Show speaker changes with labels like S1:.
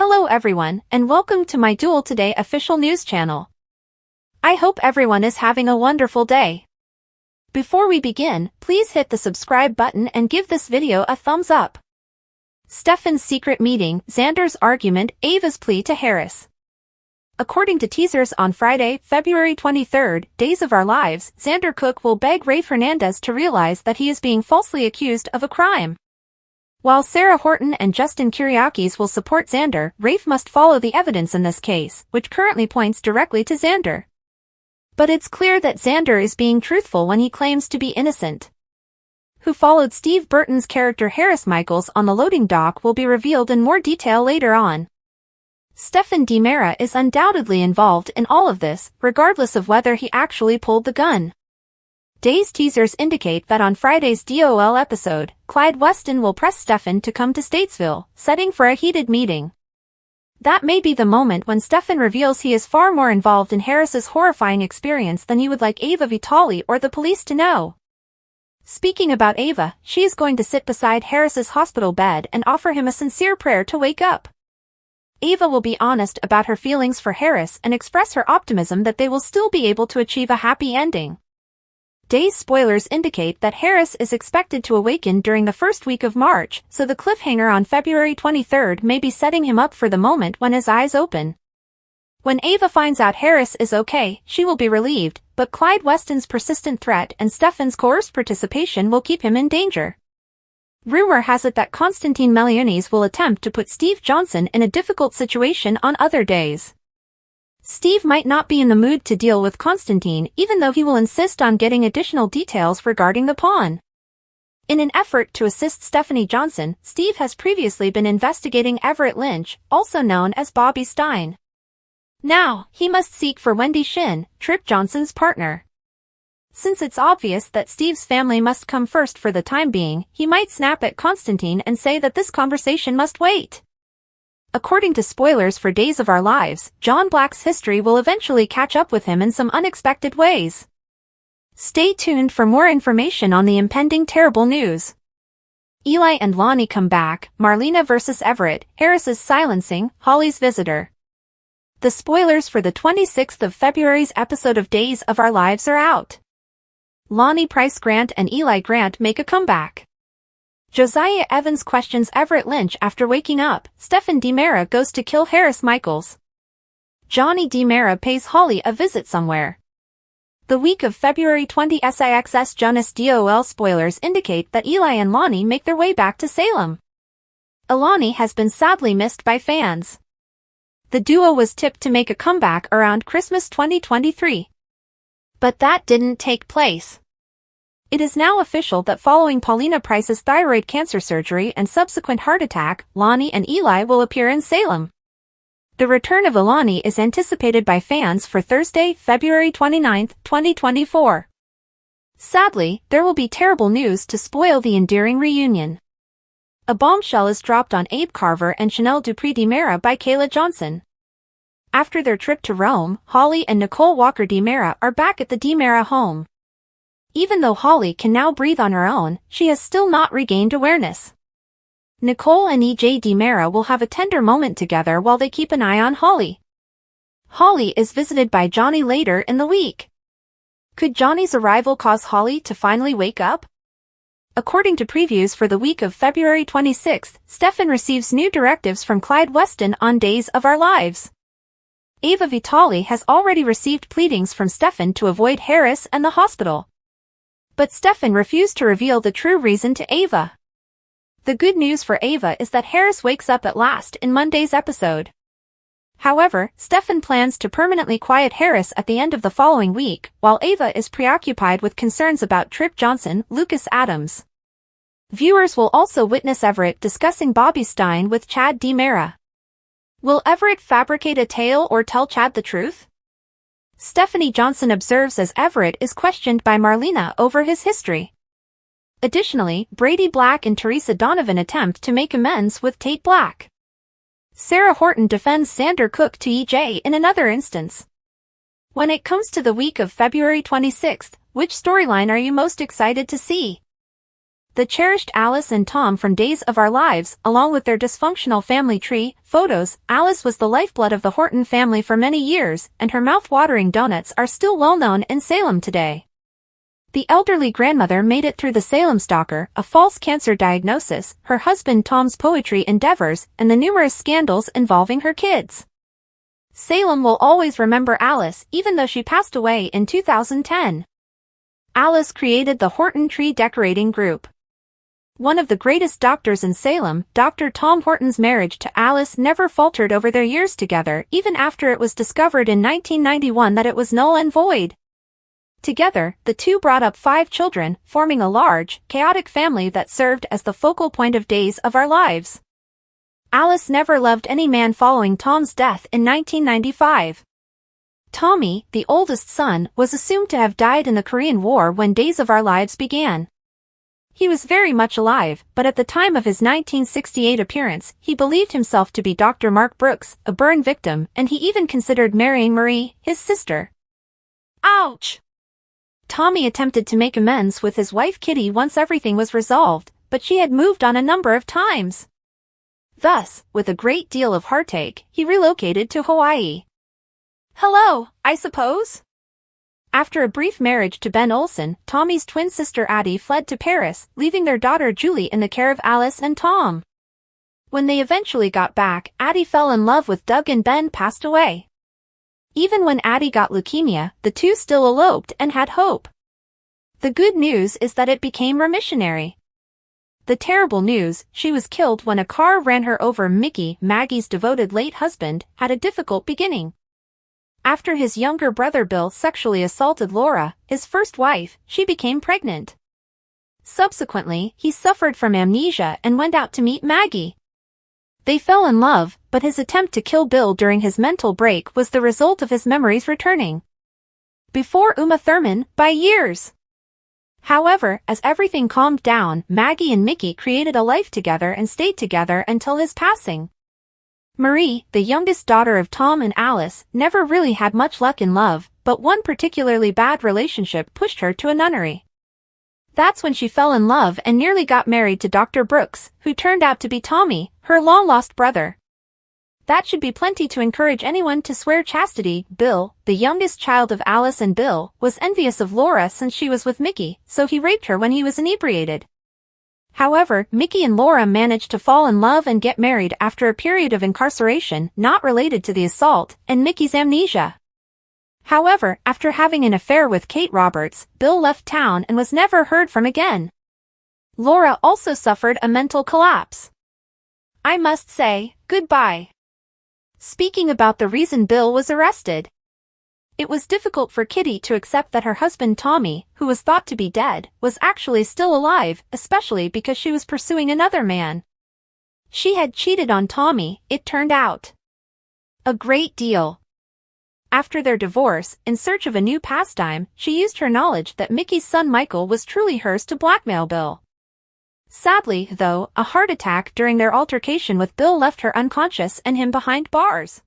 S1: Hello everyone, and welcome to my Duel Today official news channel. I hope everyone is having a wonderful day. Before we begin, please hit the subscribe button and give this video a thumbs up. Stefan's secret meeting, Xander's argument, Ava's plea to Harris. According to teasers on Friday, February 23rd, Days of Our Lives, Xander Cook will beg Rafe Hernandez to realize that he is being falsely accused of a crime. While Sarah Horton and Justin Kiriakis will support Xander, Rafe must follow the evidence in this case, which currently points directly to Xander. But it's clear that Xander is being truthful when he claims to be innocent. Who followed Steve Burton's character Harris Michaels on the loading dock will be revealed in more detail later on. Stefan DiMera is undoubtedly involved in all of this, regardless of whether he actually pulled the gun. Days teasers indicate that on Friday's DOL episode, Clyde Weston will press Stefan to come to Statesville, setting for a heated meeting. That may be the moment when Stefan reveals he is far more involved in Harris's horrifying experience than he would like Ava Vitale or the police to know. Speaking about Ava, she is going to sit beside Harris's hospital bed and offer him a sincere prayer to wake up. Ava will be honest about her feelings for Harris and express her optimism that they will still be able to achieve a happy ending. Days spoilers indicate that Harris is expected to awaken during the first week of March, so the cliffhanger on February 23rd may be setting him up for the moment when his eyes open. When Ava finds out Harris is okay, she will be relieved, but Clyde Weston's persistent threat and Stefan's coerced participation will keep him in danger. Rumor has it that Konstantin Melionis will attempt to put Steve Johnson in a difficult situation on other days. Steve might not be in the mood to deal with Konstantin, even though he will insist on getting additional details regarding the pawn. In an effort to assist Stephanie Johnson, Steve has previously been investigating Everett Lynch, also known as Bobby Stein. Now, he must seek for Wendy Shin, Trip Johnson's partner. Since it's obvious that Steve's family must come first for the time being, he might snap at Konstantin and say that this conversation must wait. According to spoilers for Days of Our Lives, John Black's history will eventually catch up with him in some unexpected ways. Stay tuned for more information on the impending terrible news. Eli and Lonnie come back, Marlena vs. Everett, Harris's silencing, Holly's visitor. The spoilers for the 26th of February's episode of Days of Our Lives are out. Lonnie Price Grant and Eli Grant make a comeback. Josiah Evans questions Everett Lynch after waking up. Stefan DiMera goes to kill Harris Michaels. Johnny DiMera pays Holly a visit somewhere. The week of February 20 SIXS Jonas DOL spoilers indicate that Eli and Lonnie make their way back to Salem. Ilani has been sadly missed by fans. The duo was tipped to make a comeback around Christmas 2023. But that didn't take place. It is now official that following Paulina Price's thyroid cancer surgery and subsequent heart attack, Lonnie and Eli will appear in Salem. The return of Ilani is anticipated by fans for Thursday, February 29, 2024. Sadly, there will be terrible news to spoil the endearing reunion. A bombshell is dropped on Abe Carver and Chanel Dupree DiMera by Kayla Johnson. After their trip to Rome, Holly and Nicole Walker DiMera are back at the DiMera home. Even though Holly can now breathe on her own, she has still not regained awareness. Nicole and EJ DiMera will have a tender moment together while they keep an eye on Holly. Holly is visited by Johnny later in the week. Could Johnny's arrival cause Holly to finally wake up? According to previews for the week of February 26th, Stefan receives new directives from Clyde Weston on Days of Our Lives. Ava Vitale has already received pleadings from Stefan to avoid Harris and the hospital. But Stefan refused to reveal the true reason to Ava. The good news for Ava is that Harris wakes up at last in Monday's episode. However, Stefan plans to permanently quiet Harris at the end of the following week, while Ava is preoccupied with concerns about Trip Johnson, Lucas Adams. Viewers will also witness Everett discussing Bobby Stein with Chad DiMera. Will Everett fabricate a tale or tell Chad the truth? Stephanie Johnson observes as Everett is questioned by Marlena over his history. Additionally, Brady Black and Teresa Donovan attempt to make amends with Tate Black. Sarah Horton defends Xander Cook to EJ in another instance. When it comes to the week of February 26th, which storyline are you most excited to see? the cherished Alice and Tom from Days of Our Lives, along with their dysfunctional family tree, photos. Alice was the lifeblood of the Horton family for many years, and her mouth-watering donuts are still well known in Salem today. The elderly grandmother made it through the Salem stalker, a false cancer diagnosis, her husband Tom's poetry endeavors, and the numerous scandals involving her kids. Salem will always remember Alice, even though she passed away in 2010. Alice created the Horton Tree Decorating Group. One of the greatest doctors in Salem, Dr. Tom Horton's marriage to Alice never faltered over their years together, even after it was discovered in 1991 that it was null and void. Together, the two brought up 5 children, forming a large, chaotic family that served as the focal point of Days of Our Lives. Alice never loved any man following Tom's death in 1995. Tommy, the oldest son, was assumed to have died in the Korean War when Days of Our Lives began. He was very much alive, but at the time of his 1968 appearance, he believed himself to be Dr. Mark Brooks, a burn victim, and he even considered marrying Marie, his sister. Ouch! Tommy attempted to make amends with his wife Kitty once everything was resolved, but she had moved on a number of times. Thus, with a great deal of heartache, he relocated to Hawaii. Hello, I suppose? After a brief marriage to Ben Olsen, Tommy's twin sister Addie fled to Paris, leaving their daughter Julie in the care of Alice and Tom. When they eventually got back, Addie fell in love with Doug and Ben passed away. Even when Addie got leukemia, the two still eloped and had hope. The good news is that it became remissionary. The terrible news, she was killed when a car ran her over. Mickey, Maggie's devoted late husband, had a difficult beginning. After his younger brother Bill sexually assaulted Laura, his first wife, she became pregnant. Subsequently, he suffered from amnesia and went out to meet Maggie. They fell in love, but his attempt to kill Bill during his mental break was the result of his memories returning. Before Uma Thurman, by years. However, as everything calmed down, Maggie and Mickey created a life together and stayed together until his passing. Marie, the youngest daughter of Tom and Alice, never really had much luck in love, but one particularly bad relationship pushed her to a nunnery. That's when she fell in love and nearly got married to Dr. Brooks, who turned out to be Tommy, her long-lost brother. That should be plenty to encourage anyone to swear chastity. Bill, the youngest child of Alice and Bill, was envious of Laura since she was with Mickey, so he raped her when he was inebriated. However, Mickey and Laura managed to fall in love and get married after a period of incarceration not related to the assault and Mickey's amnesia. However, after having an affair with Kate Roberts, Bill left town and was never heard from again. Laura also suffered a mental collapse. I must say, goodbye. Speaking about the reason Bill was arrested. It was difficult for Kitty to accept that her husband Tommy, who was thought to be dead, was actually still alive, especially because she was pursuing another man. She had cheated on Tommy, it turned out. A great deal. After their divorce, in search of a new pastime, she used her knowledge that Mickey's son Michael was truly hers to blackmail Bill. Sadly, though, a heart attack during their altercation with Bill left her unconscious and him behind bars.